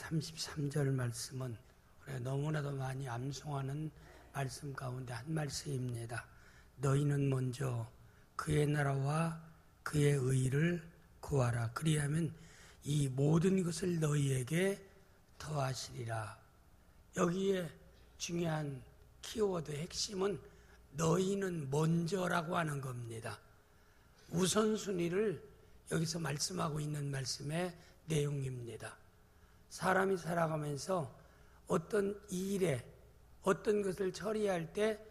33절 말씀은 우리가 너무나도 많이 암송하는 말씀 가운데 한 말씀입니다. 너희는 먼저 그의 나라와 그의 의를 구하라. 그리하면 이 모든 것을 너희에게 더하시리라. 여기에 중요한 키워드 핵심은 너희는 먼저라고 하는 겁니다. 우선순위를 여기서 말씀하고 있는 말씀의 내용입니다. 사람이 살아가면서 어떤 일에 어떤 것을 처리할 때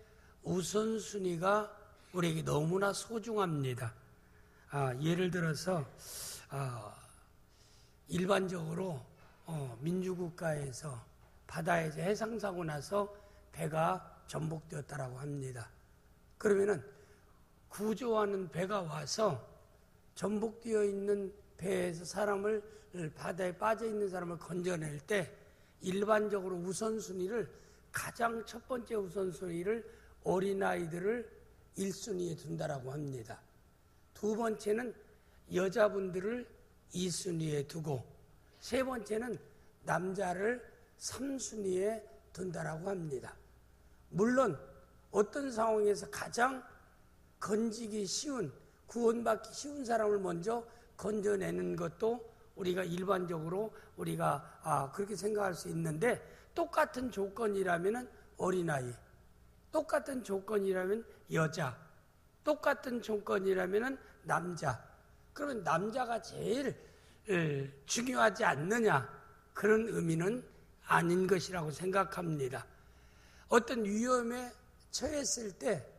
우선순위가 우리에게 너무나 소중합니다. 예를 들어서 일반적으로 민주국가에서 바다에서 해상사고 나서 배가 전복되었다라고 합니다. 그러면은 구조하는 배가 와서 전복되어 있는 배에서 사람을 바다에 빠져 있는 사람을 건져낼 때 일반적으로 우선순위를 가장 첫 번째 우선순위를 어린아이들을 1순위에 둔다라고 합니다. 두 번째는 여자분들을 2순위에 두고 세 번째는 남자를 3순위에 둔다라고 합니다. 물론 어떤 상황에서 가장 건지기 쉬운, 구원받기 쉬운 사람을 먼저 건져내는 것도 우리가 일반적으로 우리가 그렇게 생각할 수 있는데, 똑같은 조건이라면 어린아이, 똑같은 조건이라면 여자, 똑같은 조건이라면 남자, 그러면 남자가 제일 중요하지 않느냐, 그런 의미는 아닌 것이라고 생각합니다. 어떤 위험에 처했을 때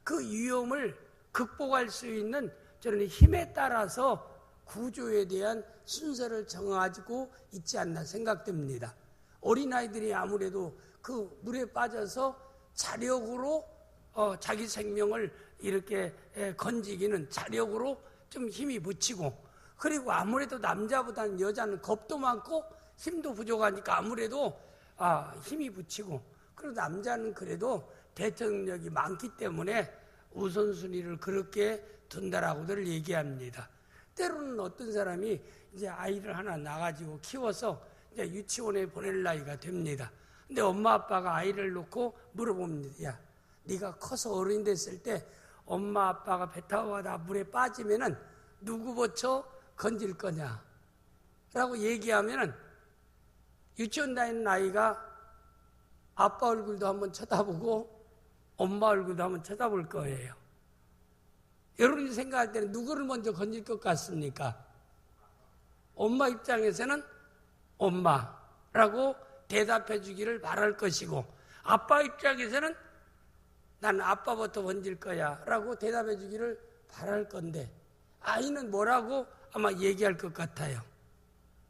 그 위험을 극복할 수 있는 저는 힘에 따라서 구조에 대한 순서를 정하고 있지 않나 생각됩니다. 어린아이들이 아무래도 그 물에 빠져서 자력으로 자기 생명을 이렇게 건지기는 자력으로 좀 힘이 붙이고, 그리고 아무래도 남자보다는 여자는 겁도 많고 힘도 부족하니까 아무래도 힘이 붙이고, 그리고 남자는 그래도 대처력이 많기 때문에 우선순위를 그렇게 둔다라고들 얘기합니다. 때로는 어떤 사람이 이제 아이를 하나 낳아가지고 키워서 이제 유치원에 보낼 나이가 됩니다. 근데 엄마 아빠가 아이를 놓고 물어봅니다. 야, 네가 커서 어른이 됐을 때 엄마 아빠가 배 타고 가다 물에 빠지면은 누구부터 건질 거냐? 라고 얘기하면은 유치원 다니는 아이가 아빠 얼굴도 한번 쳐다보고 엄마 얼굴도 한번 쳐다볼 거예요. 여러분이 생각할 때는 누구를 먼저 건질 것 같습니까? 엄마 입장에서는 엄마라고 대답해 주기를 바랄 것이고, 아빠 입장에서는 나는 아빠부터 건질 거야 라고 대답해 주기를 바랄 건데, 아이는 뭐라고 아마 얘기할 것 같아요.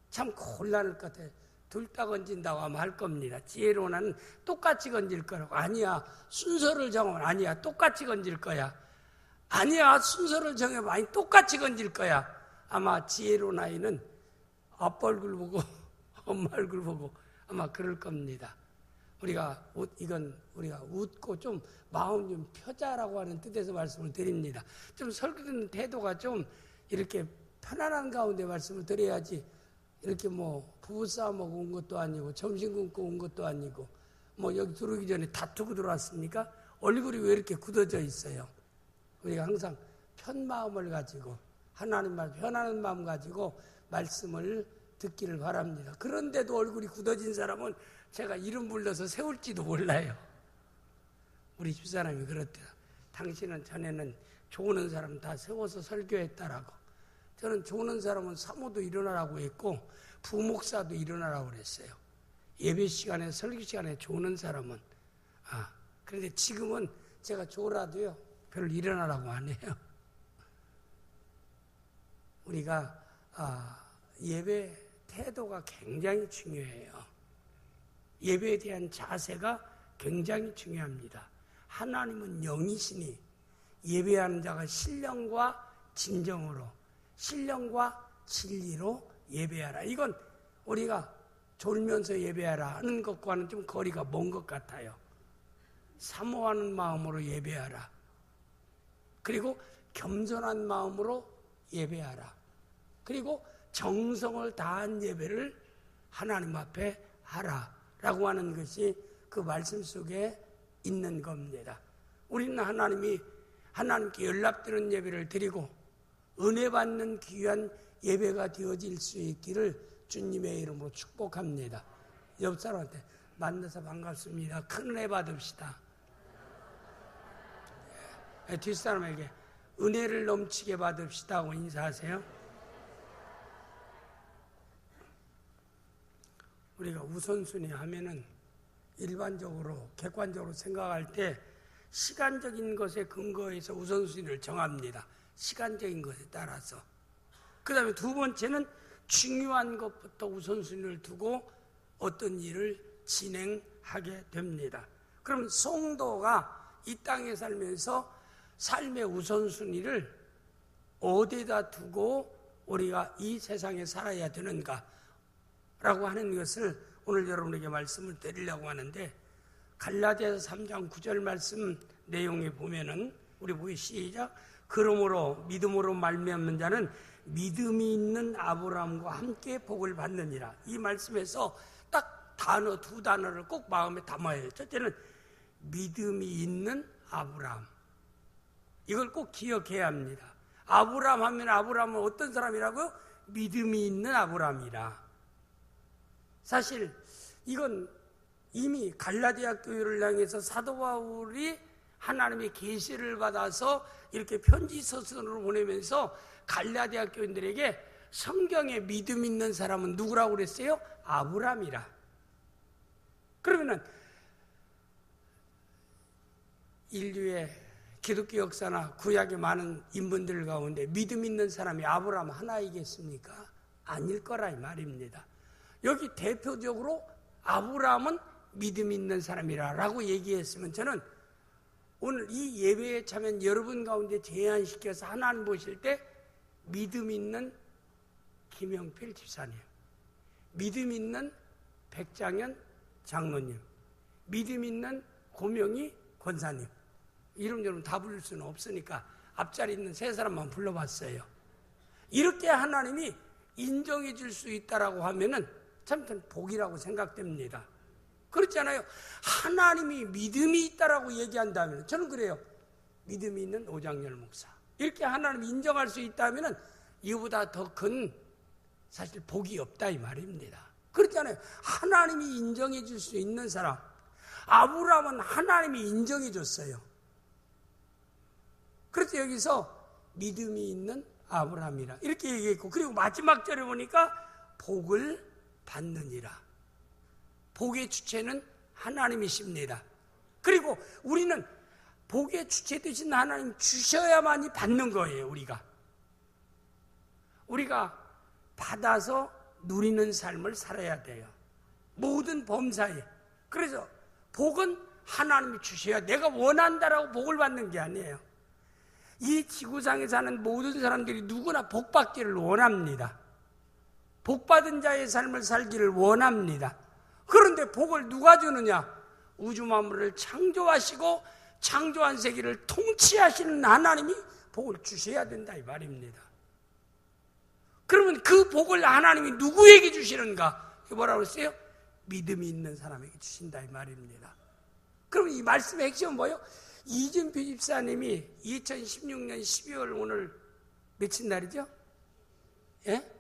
참 곤란할 것 같아요. 둘 다 건진다고 아마 할 겁니다. 지혜로는 똑같이 건질 거라고. 아니야, 순서를 정하면 아니야, 똑같이 건질 거야. 아니야, 순서를 정해봐. 아니, 똑같이 건질 거야. 아마 지혜로운 아이는 아빠 얼굴 보고 엄마 얼굴 보고 아마 그럴 겁니다. 우리가 웃고 좀 마음 좀 펴자라고 하는 뜻에서 말씀을 드립니다. 좀 설교 듣는 태도가 좀 이렇게 편안한 가운데 말씀을 드려야지, 이렇게 부부싸움하고 온 것도 아니고 점심 굶고 온 것도 아니고 여기 들어오기 전에 다투고 들어왔습니까? 얼굴이 왜 이렇게 굳어져 있어요? 우리가 항상 편마음을 가지고 하나님 말 편안한 마음 가지고 말씀을 듣기를 바랍니다. 그런데도 얼굴이 굳어진 사람은 제가 이름 불러서 세울지도 몰라요. 우리 집사람이 그렇대요. 당신은 전에는 좋은 사람 다 세워서 설교했다라고. 저는 좋은 사람은 사모도 일어나라고 했고 부목사도 일어나라고 그랬어요. 예배 시간에 설교 시간에 좋은 사람은 그런데 지금은 제가 좋으라도요 별로 일어나라고 안 해요. 우리가 예배 태도가 굉장히 중요해요. 예배에 대한 자세가 굉장히 중요합니다. 하나님은 영이시니 예배하는 자가 신령과 진정으로, 신령과 진리로 예배하라. 이건 우리가 졸면서 예배하라 하는 것과는 좀 거리가 먼 것 같아요. 사모하는 마음으로 예배하라. 그리고 겸손한 마음으로 예배하라. 그리고 정성을 다한 예배를 하나님 앞에 하라라고 하는 것이 그 말씀 속에 있는 겁니다. 우리는 하나님께 연락드리는 예배를 드리고 은혜 받는 귀한 예배가 되어질 수 있기를 주님의 이름으로 축복합니다. 옆 사람한테 만나서 반갑습니다. 큰 은혜 받읍시다. 뒷사람에게 은혜를 넘치게 받읍시다 하고 인사하세요. 우리가 우선순위 하면은 일반적으로 객관적으로 생각할 때 시간적인 것에 근거해서 우선순위를 정합니다. 시간적인 것에 따라서. 그 다음에 두 번째는 중요한 것부터 우선순위를 두고 어떤 일을 진행하게 됩니다. 그럼 성도가 이 땅에 살면서 삶의 우선순위를 어디에다 두고 우리가 이 세상에 살아야 되는가 라고 하는 것을 오늘 여러분에게 말씀을 드리려고 하는데, 갈라디아서 3장 9절 말씀 내용에 보면은 우리 보기 시작. 그러므로 믿음으로 말미암는 자는 믿음이 있는 아브라함과 함께 복을 받느니라. 이 말씀에서 딱 두 단어를 꼭 마음에 담아야 해요. 첫째는 믿음이 있는 아브라함. 이걸 꼭 기억해야 합니다. 아브라함 하면 아브라함은 어떤 사람이라고요? 믿음이 있는 아브라함이라. 사실 이건 이미 갈라디아 교회를 향해서 사도 바울이 하나님의 계시를 받아서 이렇게 편지 서신으로 보내면서 갈라디아 교인들에게 성경에 믿음 있는 사람은 누구라고 그랬어요? 아브라함이라. 그러면은 인류의 기독교 역사나 구약의 많은 인물들 가운데 믿음 있는 사람이 아브라함 하나이겠습니까? 아닐 거라 이 말입니다. 여기 대표적으로 아브라함은 믿음 있는 사람이라고 얘기했으면 저는 오늘 이 예배에 참여한 여러분 가운데 제한시켜서 하나님 보실 때 믿음 있는 김영필 집사님, 믿음 있는 백장현 장로님, 믿음 있는 고명희 권사님, 이름저름 다 부를 수는 없으니까 앞자리 있는 세 사람만 불러봤어요. 이렇게 하나님이 인정해 줄 수 있다라고 하면은 참 복이라고 생각됩니다. 그렇잖아요. 하나님이 믿음이 있다라고 얘기한다면 저는 그래요. 믿음이 있는 오장열 목사. 이렇게 하나님이 인정할 수 있다면 이보다 더 큰 사실 복이 없다 이 말입니다. 그렇잖아요. 하나님이 인정해 줄 수 있는 사람. 아브라함은 하나님이 인정해 줬어요. 그래서 여기서 믿음이 있는 아브라함이라 이렇게 얘기했고, 그리고 마지막 절에 보니까 복을 받느니라. 복의 주체는 하나님이십니다. 그리고 우리는 복의 주체 되신 하나님 주셔야만이 받는 거예요. 우리가 받아서 누리는 삶을 살아야 돼요. 모든 범사에. 그래서 복은 하나님이 주셔야, 내가 원한다라고 복을 받는 게 아니에요. 이 지구상에 사는 모든 사람들이 누구나 복 받기를 원합니다. 복 받은 자의 삶을 살기를 원합니다. 그런데 복을 누가 주느냐? 우주 만물을 창조하시고 창조한 세계를 통치하시는 하나님이 복을 주셔야 된다 이 말입니다. 그러면 그 복을 하나님이 누구에게 주시는가? 뭐라고 했어요? 믿음이 있는 사람에게 주신다 이 말입니다. 그러면 이 말씀의 핵심은 뭐예요? 이진표 집사님이 2016년 12월 오늘 며칠 날이죠? 예?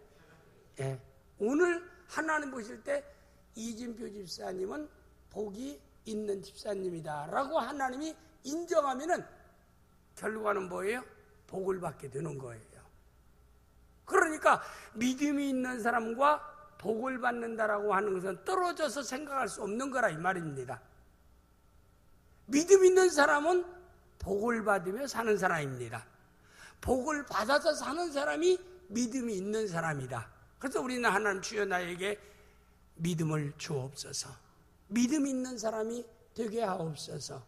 예. 오늘 하나님 보실 때 이진표 집사님은 복이 있는 집사님이다 라고 하나님이 인정하면은 결과는 뭐예요? 복을 받게 되는 거예요. 그러니까 믿음이 있는 사람과 복을 받는다라고 하는 것은 떨어져서 생각할 수 없는 거라 이 말입니다. 믿음 있는 사람은 복을 받으며 사는 사람입니다. 복을 받아서 사는 사람이 믿음이 있는 사람이다. 그래서 우리는 하나님 주여 나에게 믿음을 주옵소서. 믿음 있는 사람이 되게 하옵소서.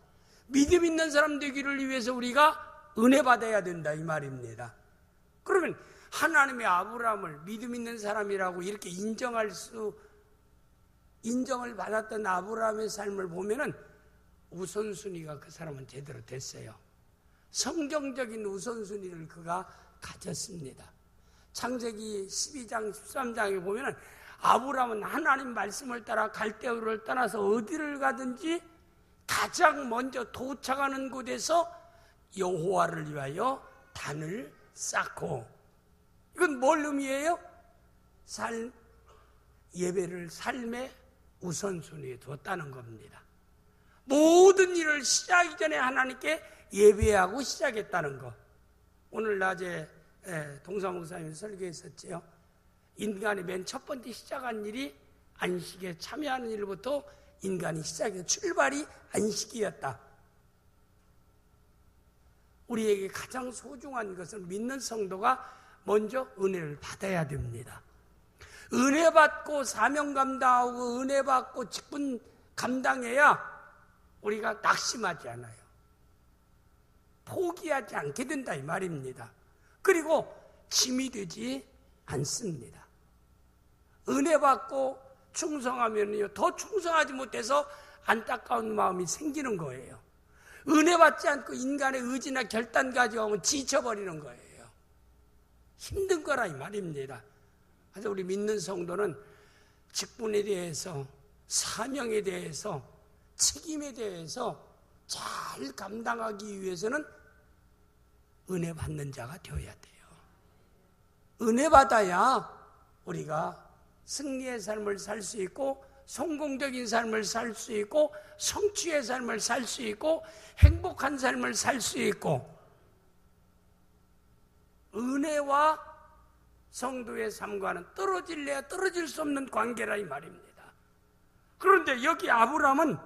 믿음 있는 사람 되기를 위해서 우리가 은혜 받아야 된다 이 말입니다. 그러면 하나님의 아브라함을 믿음 있는 사람이라고 이렇게 인정을 받았던 아브라함의 삶을 보면은 우선순위가 그 사람은 제대로 됐어요. 성경적인 우선순위를 그가 가졌습니다. 창세기 12장 13장에 보면은 아브라함은 하나님 말씀을 따라 갈대우를 떠나서 어디를 가든지 가장 먼저 도착하는 곳에서 여호와를 위하여 단을 쌓고, 이건 뭘 의미해요? 예배를 삶의 우선순위에 두었다는 겁니다. 모든 일을 시작하기 전에 하나님께 예배하고 시작했다는 거. 오늘 낮에 동사 목사님이 설교했었지요. 인간이 맨 첫 번째 시작한 일이 안식에 참여하는 일부터 인간이 시작해 출발이 안식이었다. 우리에게 가장 소중한 것은 믿는 성도가 먼저 은혜를 받아야 됩니다. 은혜 받고 사명 감당하고 은혜 받고 직분 감당해야 우리가 낙심하지 않아요. 포기하지 않게 된다 이 말입니다. 그리고 짐이 되지 않습니다. 은혜 받고 충성하면요 더 충성하지 못해서 안타까운 마음이 생기는 거예요. 은혜 받지 않고 인간의 의지나 결단 가지고 하면 지쳐버리는 거예요. 힘든 거라 이 말입니다. 그래서 우리 믿는 성도는 직분에 대해서, 사명에 대해서, 책임에 대해서 잘 감당하기 위해서는 은혜 받는 자가 되어야 돼요. 은혜 받아야 우리가 승리의 삶을 살 수 있고, 성공적인 삶을 살 수 있고, 성취의 삶을 살 수 있고, 행복한 삶을 살 수 있고, 은혜와 성도의 삶과는 떨어질래야 떨어질 수 없는 관계라 이 말입니다. 그런데 여기 아브라함은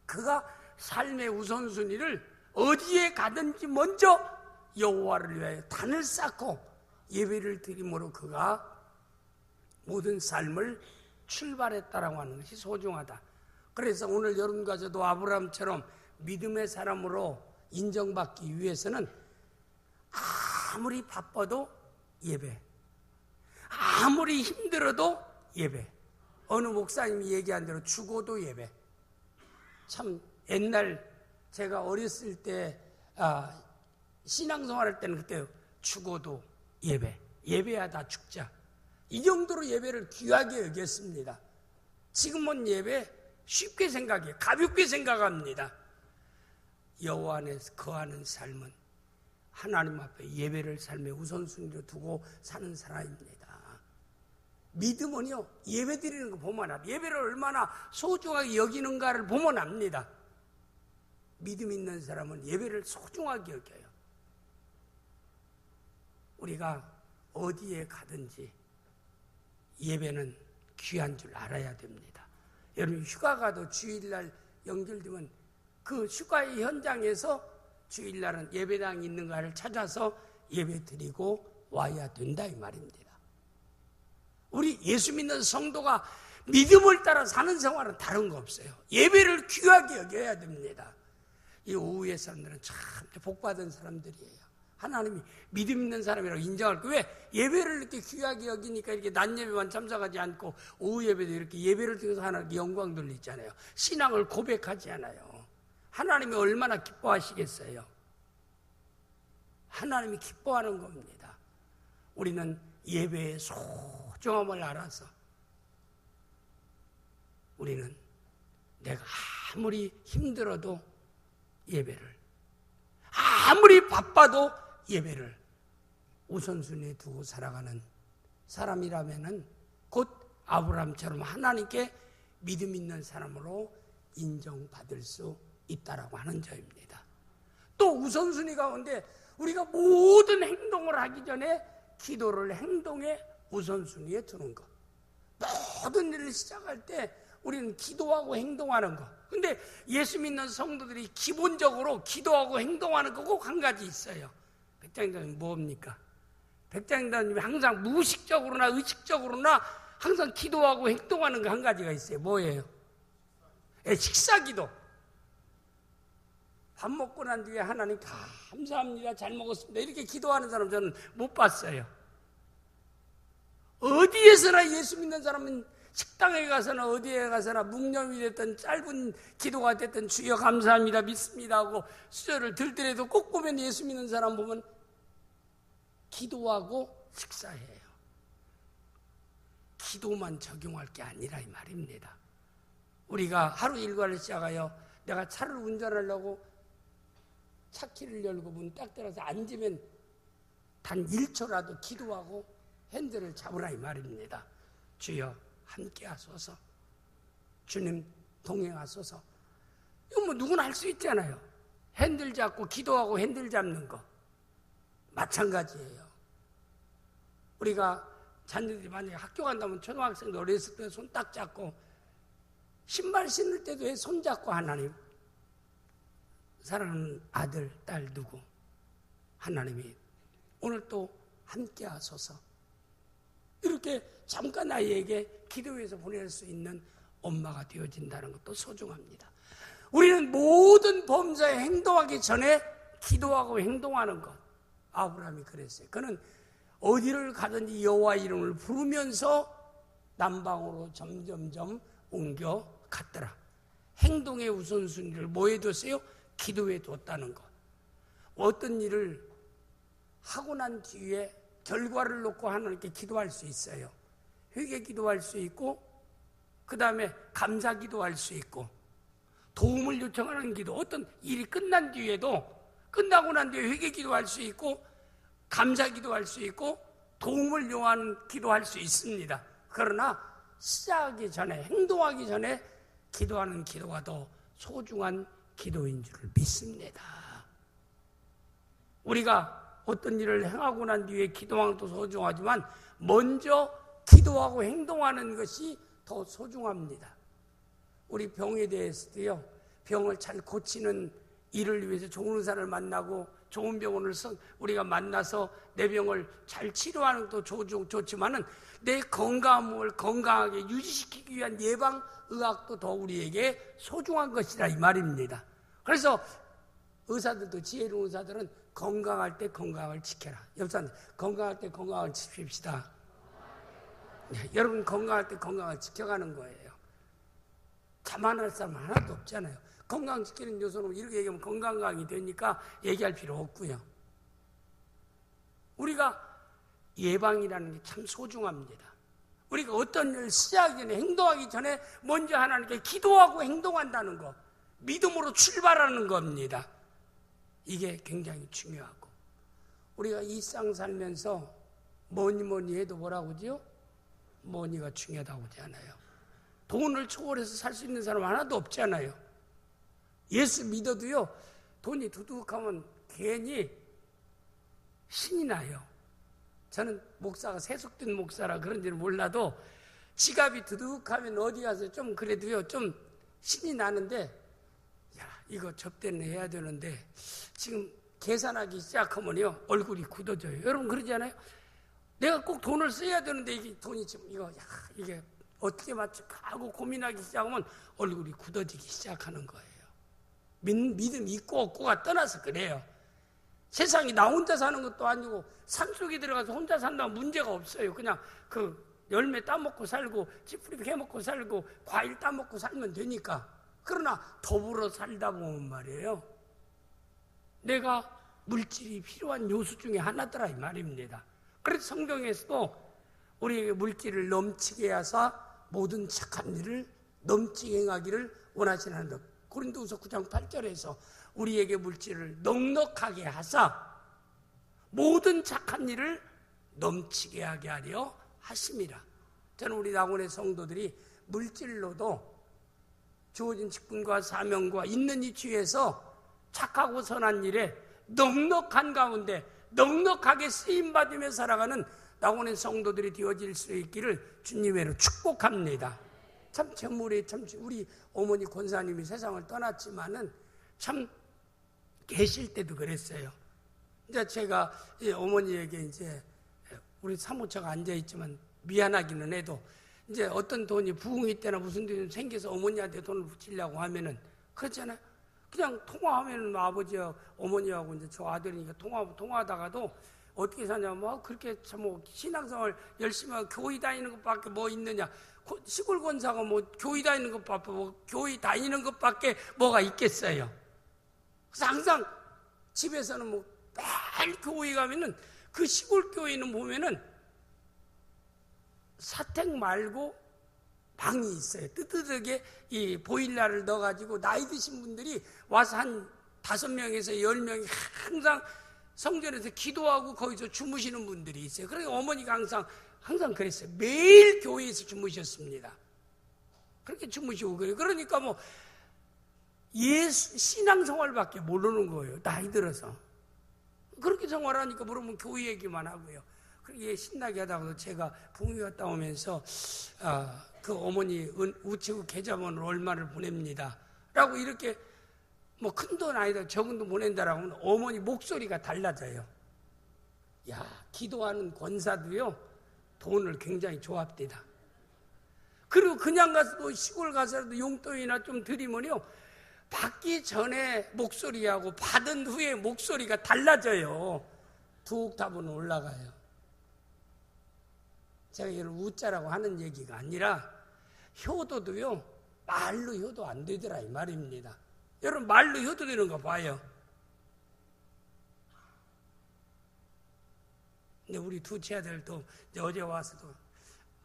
그가 삶의 우선순위를 어디에 가든지 먼저 여호와를 위하여 단을 쌓고 예배를 드림으로 그가 모든 삶을 출발했다라고 하는 것이 소중하다. 그래서 오늘 여러분과 저도 아브라함처럼 믿음의 사람으로 인정받기 위해서는 아무리 바빠도 예배, 아무리 힘들어도 예배, 어느 목사님이 얘기한 대로 죽어도 예배. 참 옛날 제가 어렸을 때 신앙생활 할 때는 그때 죽어도 예배, 예배하다 죽자, 이 정도로 예배를 귀하게 여겼습니다. 지금은 예배 쉽게 생각해요. 가볍게 생각합니다. 여호와 안에서 거하는 삶은 하나님 앞에 예배를 삶의 우선순위로 두고 사는 사람입니다. 믿음은요, 예배 드리는 거 보면 압니다. 예배를 얼마나 소중하게 여기는가를 보면 압니다. 믿음 있는 사람은 예배를 소중하게 여겨요. 우리가 어디에 가든지 예배는 귀한 줄 알아야 됩니다. 여러분 휴가 가도 주일날 연결되면 그 휴가의 현장에서 주일날은 예배당이 있는가를 찾아서 예배 드리고 와야 된다 이 말입니다. 우리 예수 믿는 성도가 믿음을 따라 사는 생활은 다른 거 없어요. 예배를 귀하게 여겨야 됩니다. 이 오후의 사람들은 참 복받은 사람들이에요. 하나님이 믿음 있는 사람이라고 인정할 거예요. 왜? 예배를 이렇게 귀하게 여기니까 이렇게 낮 예배만 참석하지 않고 오후 예배도 이렇게 예배를 통해서 하나님께 영광 돌리잖아요. 신앙을 고백하지 않아요. 하나님이 얼마나 기뻐하시겠어요? 하나님이 기뻐하는 겁니다. 우리는 예배의 소중함을 알아서 우리는 내가 아무리 힘들어도 예배를, 아무리 바빠도 예배를 우선순위에 두고 살아가는 사람이라면은 곧 아브라함처럼 하나님께 믿음 있는 사람으로 인정받을 수 있다라고 하는 점입니다. 또 우선순위 가운데 우리가 모든 행동을 하기 전에 기도를 행동의 우선순위에 두는 것. 모든 일을 시작할 때 우리는 기도하고 행동하는 것. 근데 예수 믿는 성도들이 기본적으로 기도하고 행동하는 거 꼭 한 가지 있어요. 백장장님 뭡니까? 백장장님이 항상 무의식적으로나 의식적으로나 항상 기도하고 행동하는 거 한 가지가 있어요. 뭐예요? 식사기도. 밥 먹고 난 뒤에 하나님 감사합니다, 잘 먹었습니다, 이렇게 기도하는 사람 저는 못 봤어요. 어디에서나 예수 믿는 사람은 식당에 가서나 어디에 가서나 묵념이 됐든 짧은 기도가 됐든 주여 감사합니다, 믿습니다 하고 수저를 들더라도 꼭 보면 예수 믿는 사람 보면 기도하고 식사해요. 기도만 적용할 게 아니라 이 말입니다. 우리가 하루 일과를 시작하여 내가 차를 운전하려고 차키를 열고 문 딱 들어서 앉으면 단 1초라도 기도하고 핸들을 잡으라 이 말입니다. 주여 함께 하소서. 주님 동행하소서. 이거 뭐 누구나 할 수 있잖아요. 핸들 잡고 기도하고 핸들 잡는 거 마찬가지예요. 우리가 자녀들이 만약에 학교 간다면 초등학생도 어렸을 때 손 딱 잡고 신발 신을 때도 왜 손 잡고 하나님 사랑하는 아들, 딸 누구 하나님이 오늘 또 함께 하소서. 이렇게 잠깐 아이에게 기도해서 보낼 수 있는 엄마가 되어진다는 것도 소중합니다. 우리는 모든 범사에 행동하기 전에 기도하고 행동하는 것. 아브라함이 그랬어요. 그는 어디를 가든지 여호와 이름을 부르면서 남방으로 점점점 옮겨갔더라. 행동의 우선순위를 뭐에 뒀어요? 기도에 뒀다는 것. 어떤 일을 하고 난 뒤에 결과를 놓고 하나님께 기도할 수 있어요. 회개 기도할 수 있고 그 다음에 감사 기도할 수 있고 도움을 요청하는 기도, 어떤 일이 끝난 뒤에도 끝나고 난 뒤에 회개 기도할 수 있고 감사 기도할 수 있고 도움을 요하는 기도할 수 있습니다. 그러나 시작하기 전에 행동하기 전에 기도하는 기도가 더 소중한 기도인 줄을 믿습니다. 우리가 어떤 일을 행하고 난 뒤에 기도하는 것도 소중하지만 먼저 기도하고 행동하는 것이 더 소중합니다. 우리 병에 대해서도요, 병을 잘 고치는 일을 위해서 좋은 의사를 만나고 좋은 병원을 우리가 만나서 내 병을 잘 치료하는 것도 좋지만은 내 건강을 건강하게 유지시키기 위한 예방의학도 더 우리에게 소중한 것이다 이 말입니다. 그래서 의사들도 지혜로운 의사들은 건강할 때 건강을 지켜라. 옆사람 건강할 때 건강을 지킵시다. 네, 여러분 건강할 때 건강을 지켜가는 거예요. 자만할 사람 하나도 없잖아요. 건강 지키는 요소는 이렇게 얘기하면 건강강이 되니까 얘기할 필요 없고요. 우리가 예방이라는 게 참 소중합니다. 우리가 어떤 일을 시작하기 전에 행동하기 전에 먼저 하나님께 기도하고 행동한다는 것, 믿음으로 출발하는 겁니다. 이게 굉장히 중요하고 우리가 일상 살면서 뭐니 해도 뭐라고 하죠? 뭐니가 중요하다고 하잖아요. 돈을 초월해서 살 수 있는 사람 하나도 없잖아요. 예수 믿어도요, 돈이 두둑하면 괜히 신이 나요. 저는 목사가 세속된 목사라 그런지는 몰라도 지갑이 두둑하면 어디 가서 좀 그래도요, 좀 신이 나는데, 야, 이거 접대는 해야 되는데, 지금 계산하기 시작하면요, 얼굴이 굳어져요. 여러분 그러지 않아요? 내가 꼭 돈을 써야 되는데, 이게 돈이 지금 이게 어떻게 맞출까 하고 고민하기 시작하면 얼굴이 굳어지기 시작하는 거예요. 믿음 있고 없고가 떠나서 그래요. 세상이 나 혼자 사는 것도 아니고 산속에 들어가서 혼자 산다면 문제가 없어요. 그냥 그 열매 따먹고 살고 찌푸리 해먹고 살고 과일 따먹고 살면 되니까. 그러나 더불어 살다 보면 말이에요, 내가 물질이 필요한 요소 중에 하나더라 이 말입니다. 그래서 성경에서도 우리에게 물질을 넘치게 하사 모든 착한 일을 넘치게 행하기를 원하시는 하나님, 고린도후서 9장 8절에서 우리에게 물질을 넉넉하게 하사 모든 착한 일을 넘치게 하게 하려 하심이라. 저는 우리 낙원의 성도들이 물질로도 주어진 직분과 사명과 있는 이치에서 착하고 선한 일에 넉넉한 가운데 넉넉하게 쓰임받으며 살아가는 낙원의 성도들이 되어질 수 있기를 주님으로 축복합니다. 참 재물이 참 우리 어머니 권사님이 세상을 떠났지만은 참 계실 때도 그랬어요. 이제 제가 어머니에게 이제 우리 사무처가 앉아 있지만 미안하기는 해도 이제 어떤 돈이 부흥이 때나 무슨 돈이 생겨서 어머니한테 돈을 붙이려고 하면은 그렇잖아요. 그냥 통화하면은 아버지와 어머니하고 이제 저 아들이니까 통화하다가도 어떻게 사냐면 뭐 그렇게 참 뭐 신앙생활 열심히 하고 교회 다니는 것밖에 뭐 있느냐. 시골 권사가 뭐 교회 다니는 것밖에 교회 다니는 것밖에 뭐가 있겠어요. 그래서 항상 집에서는 뭐 매일 교회 가면은 그 시골 교회는 보면은 사택 말고 방이 있어요. 뜨뜻하게 이 보일러를 넣어가지고 나이 드신 분들이 와서 한 5명에서 10명이 항상 성전에서 기도하고 거기서 주무시는 분들이 있어요. 그러니까 어머니가 항상 그랬어요. 매일 교회에서 주무셨습니다. 그렇게 주무시고 그래요. 그러니까 뭐 신앙생활밖에 모르는 거예요. 나이 들어서. 그렇게 생활하니까 물으면 교회 얘기만 하고요. 그렇게 신나게 하다가 제가 북미 갔다 오면서 그 어머니 우체국 계좌번호 얼마를 보냅니다 라고 이렇게 뭐 큰 돈 아니다 적은 돈 보낸다라고 하면 어머니 목소리가 달라져요. 야, 기도하는 권사도요 돈을 굉장히 좋아합니다. 그리고 그냥 가서도 시골 가서라도 용돈이나 좀 드리면요 받기 전에 목소리하고 받은 후에 목소리가 달라져요. 2옥타브는 올라가요. 제가 이걸 웃자라고 하는 얘기가 아니라 효도도요 말로 효도 안 되더라 이 말입니다. 여러분 말로 효도 되는 거 봐요. 근데 우리 두째 아들도 어제 와서도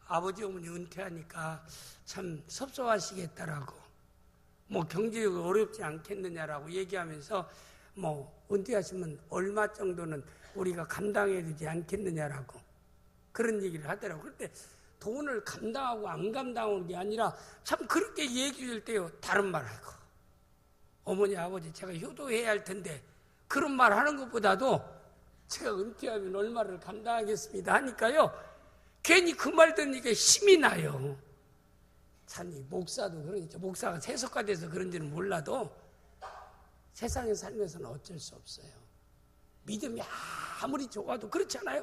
아버지 어머니 은퇴하니까 참 섭섭하시겠다라고 뭐 경제적으로 어렵지 않겠느냐라고 얘기하면서 뭐 은퇴하시면 얼마 정도는 우리가 감당해야 되지 않겠느냐라고 그런 얘기를 하더라고요. 그런데 돈을 감당하고 안 감당하는 게 아니라 참 그렇게 얘기할 때요 다른 말 하고 어머니 아버지 제가 효도해야 할 텐데 그런 말 하는 것보다도 제가 은퇴하면 얼마를 감당하겠습니다 하니까요 괜히 그 말 듣니까 힘이 나요. 참 이 목사도 그러겠죠. 목사가 세속화돼서 그런지는 몰라도 세상에 살면서는 어쩔 수 없어요. 믿음이 아무리 좋아도 그렇잖아요.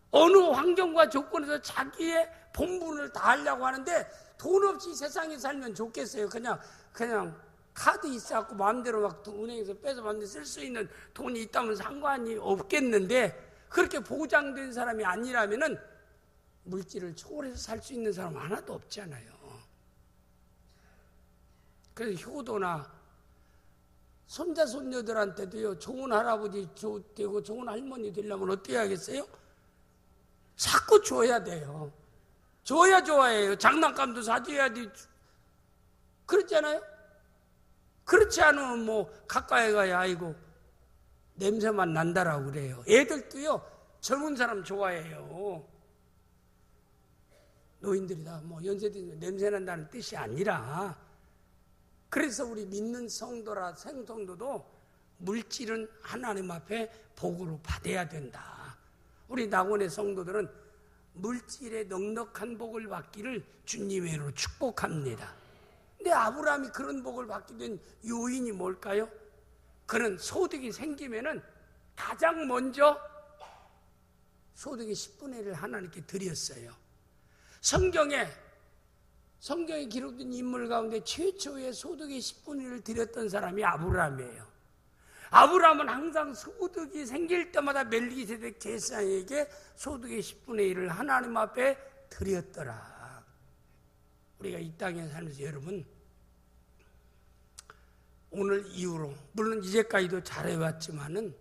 어느 환경과 조건에서 자기의 본분을 다 하려고 하는데 돈 없이 세상에 살면 좋겠어요. 그냥 카드 있어갖고 마음대로 막 은행에서 빼서 마음대로 쓸 수 있는 돈이 있다면 상관이 없겠는데 그렇게 보장된 사람이 아니라면은 물질을 초월해서 살 수 있는 사람 하나도 없잖아요. 그래서 효도나 손자 손녀들한테도요 좋은 할아버지 되고 좋은 할머니 되려면 어떻게 하겠어요? 자꾸 줘야 돼요. 줘야 좋아해요. 장난감도 사줘야 돼. 그렇잖아요. 그렇지 않으면 뭐 가까이 가야 아이고 냄새만 난다라고 그래요. 애들도요 젊은 사람 좋아해요. 노인들이 다 뭐 연세든 냄새 난다는 뜻이 아니라 그래서 우리 믿는 성도라 생성도도 물질은 하나님 앞에 복으로 받아야 된다. 우리 낙원의 성도들은 물질의 넉넉한 복을 받기를 주님의 이름으로 축복합니다. 근데 아브라함이 그런 복을 받게 된 요인이 뭘까요? 그는 소득이 생기면은 가장 먼저 소득의 10분의 1을 하나님께 드렸어요. 성경에 기록된 인물 가운데 최초의 소득의 10분의 1을 드렸던 사람이 아브라함이에요. 아브라함은 항상 소득이 생길 때마다 멜기세덱 제사장에게 소득의 10분의 1을 하나님 앞에 드렸더라. 우리가 이 땅에 살면서 여러분 오늘 이후로 물론 이제까지도 잘해왔지만은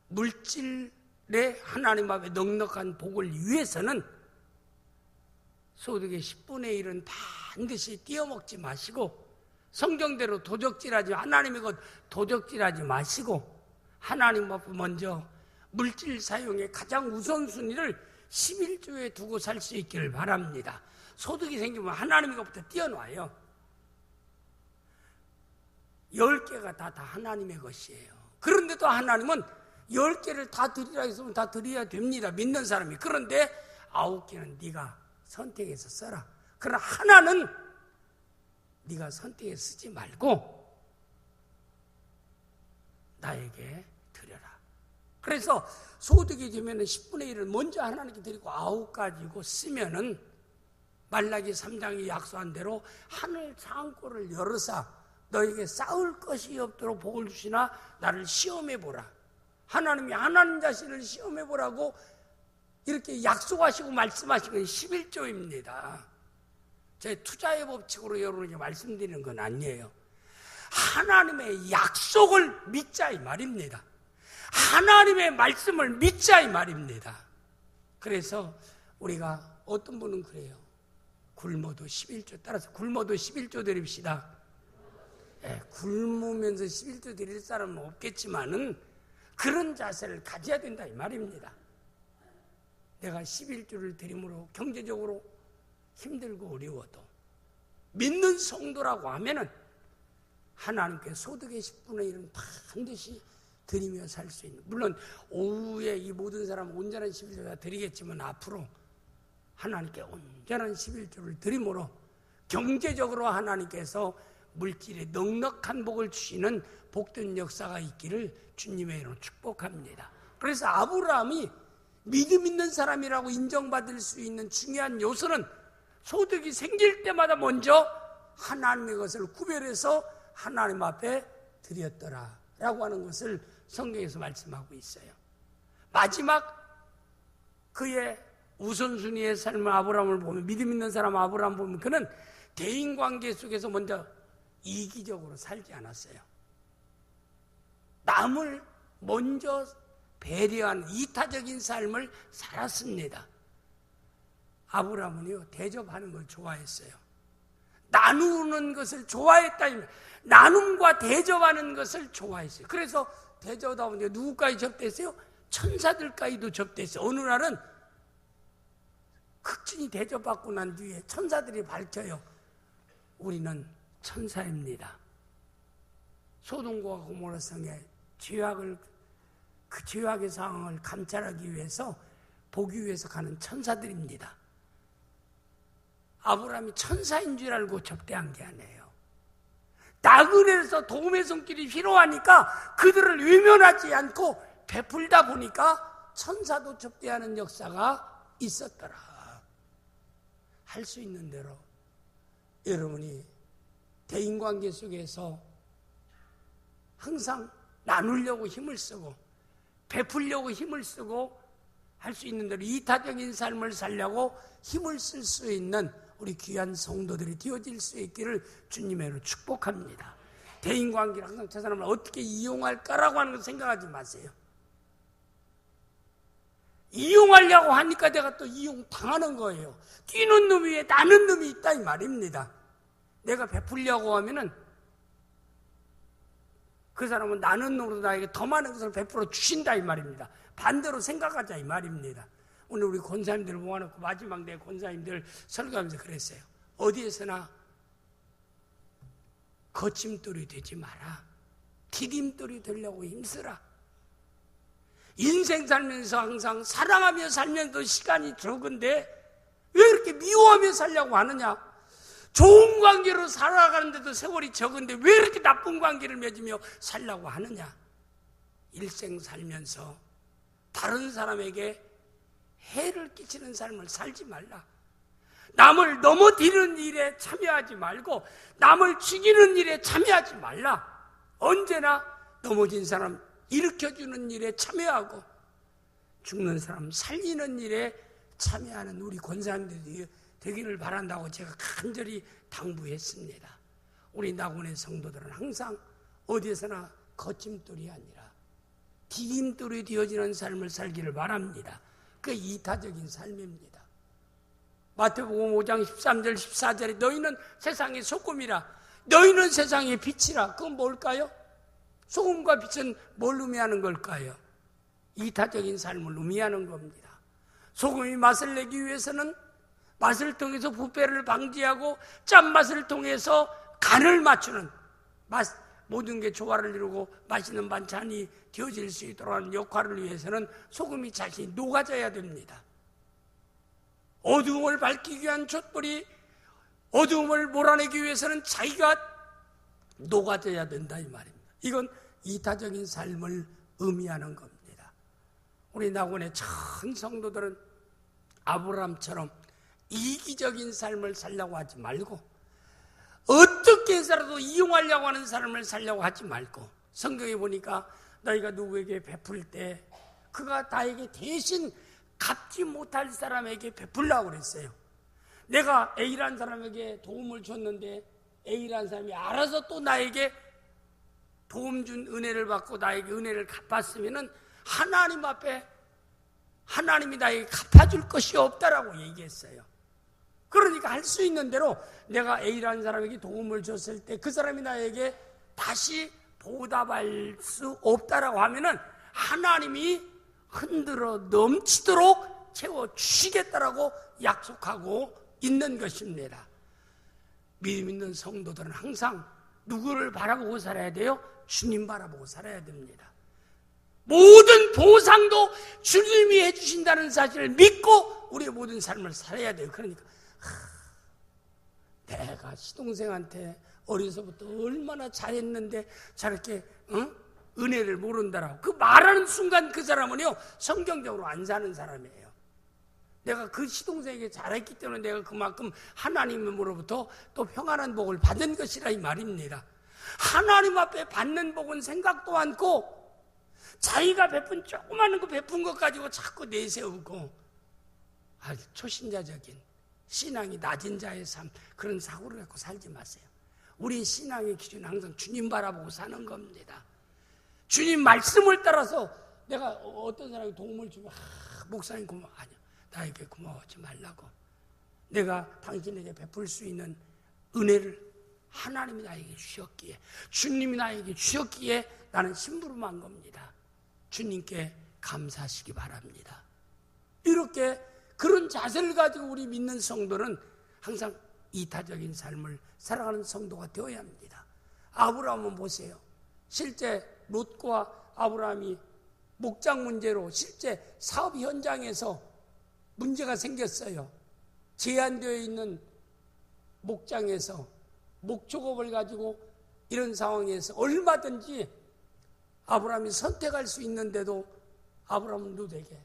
물질의 하나님 앞에 넉넉한 복을 위해서는 소득의 10분의 1은 반드시 띄어먹지 마시고 성경대로 도적질하지 하나님의 것 도적질하지 마시고 하나님 앞에 먼저 물질 사용의 가장 우선순위를 11조에 두고 살 수 있기를 바랍니다. 소득이 생기면 하나님의 것부터 띄어놔요. 10개가 다 하나님의 것이에요. 그런데도 하나님은 10개를 다 드리라 했으면 다 드려야 됩니다. 믿는 사람이. 그런데 9개는 네가 선택해서 써라. 그러나 하나는 네가 선택해서 쓰지 말고 나에게 드려라. 그래서 소득이 되면 10분의 1을 먼저 하나님께 드리고 9가지고 쓰면은 말라기 3장이 약속한 대로 하늘 창고를 열어사 너에게 쌓을 것이 없도록 복을 주시나 나를 시험해보라. 하나님이 하나님 자신을 시험해보라고 이렇게 약속하시고 말씀하신 건 11조입니다. 제 투자의 법칙으로 여러분에게 말씀드리는 건 아니에요. 하나님의 약속을 믿자 이 말입니다. 하나님의 말씀을 믿자 이 말입니다. 그래서 우리가 어떤 분은 그래요. 굶어도 11조, 따라서 굶어도 11조 드립시다. 굶으면서 11조 드릴 사람은 없겠지만은 그런 자세를 가져야 된다 이 말입니다. 내가 11조를 드림으로 경제적으로 힘들고 어려워도 믿는 성도라고 하면은 하나님께 소득의 10분의 1은 반드시 드리며 살 수 있는, 물론 오후에 이 모든 사람은 온전한 11조를 드리겠지만 앞으로 하나님께 온전한 11조를 드림으로 경제적으로 하나님께서 물질의 넉넉한 복을 주시는 복된 역사가 있기를 주님의 이름으로 축복합니다. 그래서 아브라함이 믿음 있는 사람이라고 인정받을 수 있는 중요한 요소는 소득이 생길 때마다 먼저 하나님의 것을 구별해서 하나님 앞에 드렸더라 라고 하는 것을 성경에서 말씀하고 있어요. 마지막 그의 우선순위의 삶을 아브라함을 보면, 믿음 있는 사람 아브라함을 보면 그는 대인관계 속에서 먼저 이기적으로 살지 않았어요. 남을 먼저 배려하는 이타적인 삶을 살았습니다. 아브라함은요, 대접하는 걸 좋아했어요. 나누는 것을 좋아했다. 나눔과 대접하는 것을 좋아했어요. 그래서 대접하다 보니 누구까지 접대했어요? 천사들까지도 접대했어요. 어느 날은 극진히 대접받고 난 뒤에 천사들이 밝혀요. 우리는 천사입니다. 소돔과 고모라 성의 그 죄악의 상황을 감찰하기 위해서 보기 위해서 가는 천사들입니다. 아브라함이 천사인 줄 알고 접대한 게 아니에요. 나그네에서 도움의 손길이 필요하니까 그들을 외면하지 않고 베풀다 보니까 천사도 접대하는 역사가 있었더라. 할 수 있는 대로 여러분이 대인관계 속에서 항상 나누려고 힘을 쓰고 베풀려고 힘을 쓰고 할 수 있는 대로 이타적인 삶을 살려고 힘을 쓸 수 있는 우리 귀한 성도들이 되어질 수 있기를 주님으로 축복합니다. 대인관계를 항상 저 사람을 어떻게 이용할까라고 하는 걸 생각하지 마세요. 이용하려고 하니까 내가 또 이용당하는 거예요. 뛰는 놈 위에 나는 놈이 있다 이 말입니다. 내가 베풀려고 하면은 그 사람은 나는 놈으로 나에게 더 많은 것을 베풀어 주신다 이 말입니다. 반대로 생각하자 이 말입니다. 오늘 우리 권사님들 모아놓고 마지막 내 권사님들 설교하면서 그랬어요. 어디에서나 거침돌이 되지 마라. 디딤돌이 되려고 힘쓰라. 인생 살면서 항상 사랑하며 살면서 시간이 적은데 왜 이렇게 미워하며 살려고 하느냐? 좋은 관계로 살아가는데도 세월이 적은데 왜 이렇게 나쁜 관계를 맺으며 살려고 하느냐? 일생 살면서 다른 사람에게 해를 끼치는 삶을 살지 말라. 남을 넘어뜨리는 일에 참여하지 말고 남을 죽이는 일에 참여하지 말라. 언제나 넘어진 사람 일으켜주는 일에 참여하고 죽는 사람 살리는 일에 참여하는 우리 권사님들이 되기를 바란다고 제가 간절히 당부했습니다. 우리 낙원의 성도들은 항상 어디에서나 거침돌이 아니라 디딤돌이 되어지는 삶을 살기를 바랍니다. 그게 이타적인 삶입니다. 마태복음 5장 13절 14절에 너희는 세상의 소금이라, 너희는 세상의 빛이라. 그건 뭘까요? 소금과 빛은 뭘 의미하는 걸까요? 이타적인 삶을 의미하는 겁니다. 소금이 맛을 내기 위해서는 맛을 통해서 부패를 방지하고 짠맛을 통해서 간을 맞추는 모든 게 조화를 이루고 맛있는 반찬이 되어질 수 있도록 하는 역할을 위해서는 소금이 자신이 녹아져야 됩니다. 어두움을 밝히기 위한 촛불이 어두움을 몰아내기 위해서는 자기가 녹아져야 된다 이 말입니다. 이건 이타적인 삶을 의미하는 겁니다. 우리 낙원의 전 성도들은 아브라함처럼 이기적인 삶을 살려고 하지 말고 어떻게 해서라도 이용하려고 하는 삶을 살려고 하지 말고 성경에 보니까 너희가 누구에게 베풀 때 그가 나에게 대신 갚지 못할 사람에게 베풀라고 그랬어요. 내가 A라는 사람에게 도움을 줬는데 A라는 사람이 알아서 또 나에게 도움 준 은혜를 받고 나에게 은혜를 갚았으면은 하나님 앞에 하나님이 나에게 갚아줄 것이 없다라고 얘기했어요. 그러니까 할 수 있는 대로 내가 A라는 사람에게 도움을 줬을 때 그 사람이 나에게 다시 보답할 수 없다라고 하면은 하나님이 흔들어 넘치도록 채워주시겠다라고 약속하고 있는 것입니다. 믿음 있는 성도들은 항상 누구를 바라보고 살아야 돼요? 주님 바라보고 살아야 됩니다. 모든 보상도 주님이 해주신다는 사실을 믿고 우리의 모든 삶을 살아야 돼요. 그러니까 내가 시동생한테 어려서부터 얼마나 잘했는데 저렇게 은혜를 모른다라고 그 말하는 순간 그 사람은요 성경적으로 안 사는 사람이에요. 내가 그 시동생에게 잘했기 때문에 내가 그만큼 하나님으로부터 또 평안한 복을 받은 것이라 이 말입니다. 하나님 앞에 받는 복은 생각도 않고 자기가 베푼 조그마한 거 베푼 것 가지고 자꾸 내세우고 아주 초신자적인 신앙이 낮은 자의 삶, 그런 사고를 갖고 살지 마세요. 우리 신앙의 기준은 항상 주님 바라보고 사는 겁니다. 주님 말씀을 따라서 내가 어떤 사람이 도움을 주면 목사님 고마워. 아니요, 나에게 고마워하지 말라고. 내가 당신에게 베풀 수 있는 은혜를 하나님이 나에게 주셨기에, 주님이 나에게 주셨기에 나는 심부름한 겁니다. 주님께 감사하시기 바랍니다. 이렇게 그런 자세를 가지고 우리 믿는 성도는 항상 이타적인 삶을 살아가는 성도가 되어야 합니다. 아브라함은 보세요. 실제 롯과 아브라함이 목장 문제로 실제 사업 현장에서 문제가 생겼어요. 제한되어 있는 목장에서 목축업을 가지고 이런 상황에서 얼마든지 아브라함이 선택할 수 있는데도 아브라함은 롯에게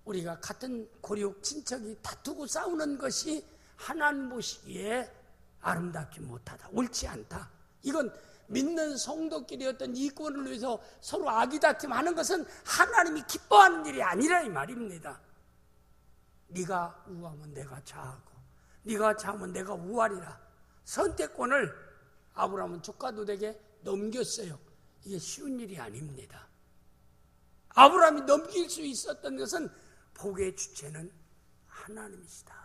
우리가 같은 고륙 친척이 다투고 싸우는 것이 하나님 보시기에 아름답지 못하다, 옳지 않다. 이건 믿는 성도끼리 어떤 이권을 위해서 서로 아기다툼하는 것은 하나님이 기뻐하는 일이 아니라 이 말입니다. 네가 우하면 내가 좌하고 네가 좌하면 내가 우하리라. 선택권을 아브라함은 조카 롯에게 넘겼어요. 이게 쉬운 일이 아닙니다. 아브라함이 넘길 수 있었던 것은 복의 주체는 하나님이시다.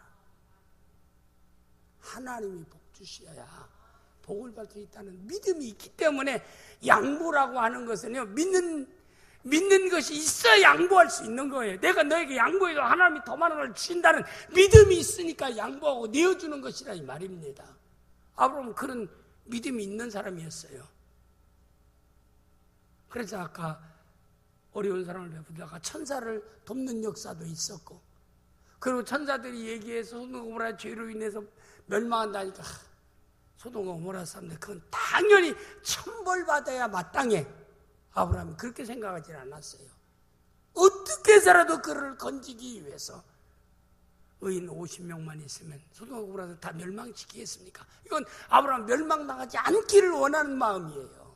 하나님이 복 주셔야 복을 받을 수 있다는 믿음이 있기 때문에 양보라고 하는 것은요, 믿는 것이 있어야 양보할 수 있는 거예요. 내가 너에게 양보해도 하나님이 더 많은 걸 주신다는 믿음이 있으니까 양보하고 내어주는 것이라 이 말입니다. 아브라함은 그런 믿음이 있는 사람이었어요. 그래서 아까 어려운 사람을 베푸다가 천사를 돕는 역사도 있었고, 그리고 천사들이 얘기해서 소돔과 고모라 죄로 인해서 멸망한다니까 소돔과 고모라 사람들 그건 당연히 천벌받아야 마땅해. 아브라함이 그렇게 생각하지 않았어요. 어떻게 해서라도 그를 건지기 위해서 의인 50명만 있으면 소돔과 고모라를 다 멸망시키겠습니까? 이건 아브라함 멸망당하지 않기를 원하는 마음이에요.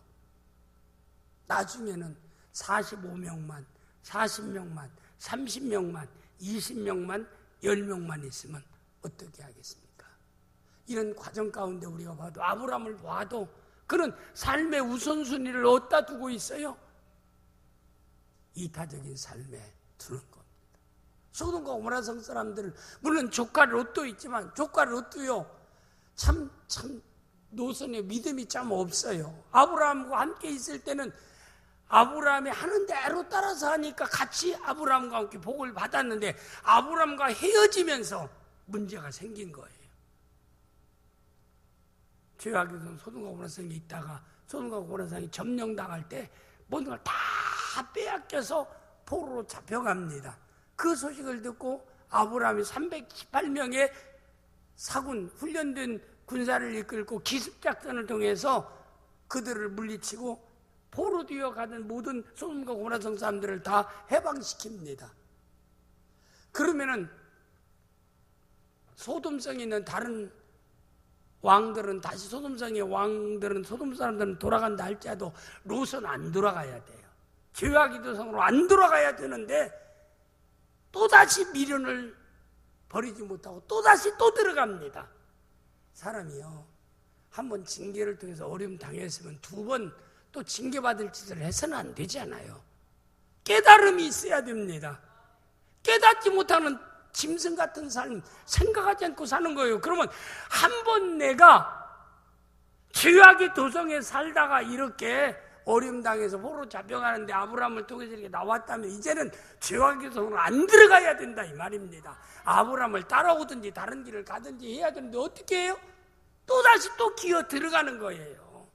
나중에는 45명만, 40명만, 30명만, 20명만, 10명만 있으면 어떻게 하겠습니까? 이런 과정 가운데 우리가 봐도, 아브라함을 봐도 그는 삶의 우선순위를 어디다 두고 있어요? 이타적인 삶에 두는 겁니다. 소돔과 고모라 성 사람들은 물론 조카 롯도 있지만 조카 롯도요 참 노선에 믿음이 참 없어요. 아브라함과 함께 있을 때는 아브라함이 하는 대로 따라서 하니까 같이 아브라함과 함께 복을 받았는데 아브라함과 헤어지면서 문제가 생긴 거예요. 죄악에서 소돔과 고모라 성에 있다가 소돔과 고모라 성이 점령당할 때 모든 걸 다 빼앗겨서 포로로 잡혀갑니다. 그 소식을 듣고 아브라함이 318명의 사군, 훈련된 군사를 이끌고 기습작전을 통해서 그들을 물리치고 포로 뛰어가는 모든 소돔과 고모라 성 사람들을 다 해방시킵니다. 그러면은 소돔성에 있는 다른 왕들은 다시 소돔성의 왕들은 소돔 사람들은 돌아간다 할지라도 롯은 안 돌아가야 돼요. 죄악의 성으로 안 돌아가야 되는데 또다시 미련을 버리지 못하고 또다시 또 들어갑니다. 사람이요, 한번 징계를 통해서 어려움 당했으면 두 번 또 징계받을 짓을 해서는 안 되잖아요. 깨달음이 있어야 됩니다. 깨닫지 못하는 짐승 같은 삶 생각하지 않고 사는 거예요. 그러면 한 번 내가 죄악의 도성에 살다가 이렇게 어림당해서 포로 잡혀가는데 아브라함을 통해서 이렇게 나왔다면 이제는 죄악의 도성으로 안 들어가야 된다 이 말입니다. 아브라함을 따라오든지 다른 길을 가든지 해야 되는데 어떻게 해요? 또다시 또 기어 들어가는 거예요.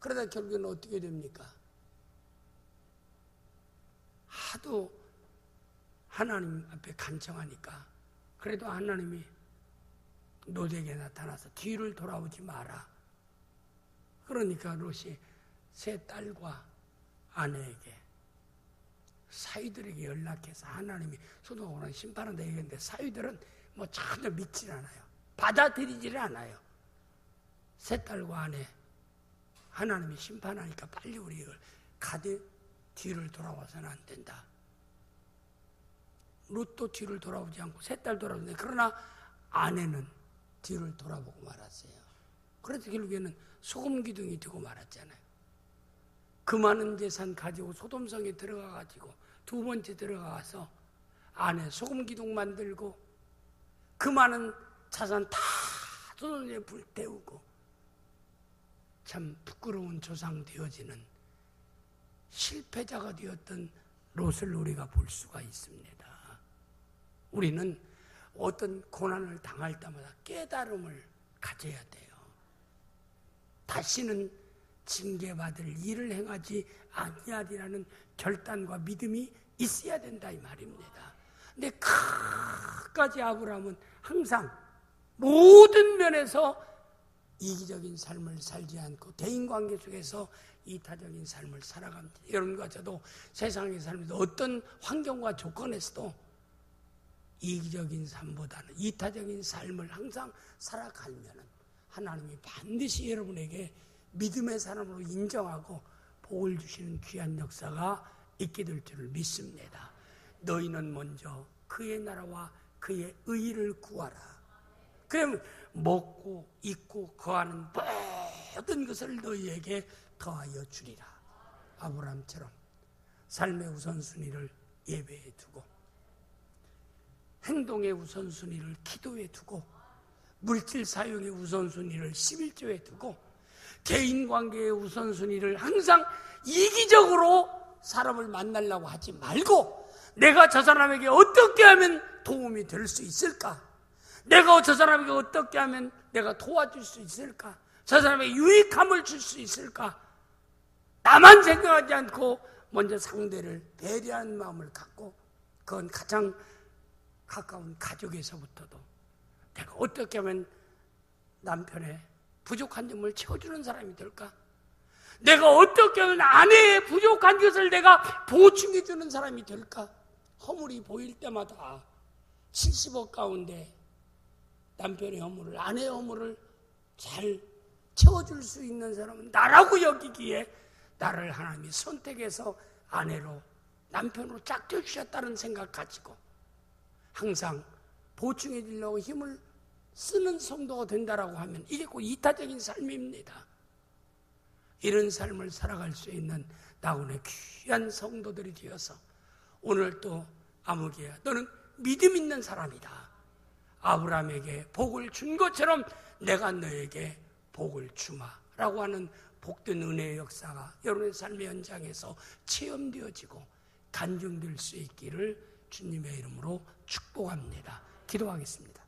그러다 결국에는 어떻게 됩니까? 하도 하나님 앞에 간청하니까 그래도 하나님이 롯에게 나타나서 뒤를 돌아오지 마라. 그러니까 롯이 세 딸과 아내에게 사위들에게 연락해서 하나님이 소돔과 심판한다 얘기했는데 사위들은 뭐 전혀 믿질 않아요. 받아들이질 않아요. 세 딸과 아내 하나님이 심판하니까 빨리 우리 이걸 가되 뒤를 돌아와서는 안 된다. 롯도 뒤를 돌아오지 않고 세 딸 돌아오는데 그러나 아내는 뒤를 돌아보고 말았어요. 그래서 결국에는 소금 기둥이 되고 말았잖아요. 그 많은 재산 가지고 소돔성에 들어가가지고 두 번째 들어가서 아내 소금 기둥 만들고 그 많은 자산 다 소돔에 불태우고 참 부끄러운 조상 되어지는 실패자가 되었던 롯을 우리가 볼 수가 있습니다. 우리는 어떤 고난을 당할 때마다 깨달음을 가져야 돼요. 다시는 징계받을 일을 행하지 아니하리라는 결단과 믿음이 있어야 된다 이 말입니다. 근데 끝까지 아브라함은 항상 모든 면에서 이기적인 삶을 살지 않고 대인관계 속에서 이타적인 삶을 살아갑니다. 여러분과 저도 세상의 삶에서 어떤 환경과 조건에서도 이기적인 삶보다는 이타적인 삶을 항상 살아가면 하나님이 반드시 여러분에게 믿음의 사람으로 인정하고 복을 주시는 귀한 역사가 있게 될 줄을 믿습니다. 너희는 먼저 그의 나라와 그의 의를 구하라. 그러면 먹고 입고 거하는 모든 것을 너희에게 더하여 주리라. 아브라함처럼 삶의 우선순위를 예배에 두고 행동의 우선순위를 기도에 두고 물질 사용의 우선순위를 11조에 두고 대인관계의 우선순위를 항상 이기적으로 사람을 만나려고 하지 말고 내가 저 사람에게 어떻게 하면 도움이 될 수 있을까? 내가 저 사람에게 어떻게 하면 내가 도와줄 수 있을까? 저 사람에게 유익함을 줄 수 있을까? 나만 생각하지 않고 먼저 상대를 배려하는 마음을 갖고 그건 가장 가까운 가족에서부터도 내가 어떻게 하면 남편의 부족한 점을 채워주는 사람이 될까? 내가 어떻게 하면 아내의 부족한 것을 내가 보충해주는 사람이 될까? 허물이 보일 때마다 70억 가운데 남편의 허물을, 아내의 허물을 잘 채워줄 수 있는 사람은 나라고 여기기에 나를 하나님이 선택해서 아내로, 남편으로 짝져 주셨다는 생각 가지고 항상 보충해 주려고 힘을 쓰는 성도가 된다라고 하면 이게 꼭 이타적인 삶입니다. 이런 삶을 살아갈 수 있는 나훈의 귀한 성도들이 되어서 오늘 또 아무개야 너는 믿음 있는 사람이다. 아브라함에게 복을 준 것처럼 내가 너에게 복을 주마라고 하는 복된 은혜의 역사가 여러분의 삶의 현장에서 체험되어지고 간증될 수 있기를 주님의 이름으로 축복합니다. 기도하겠습니다.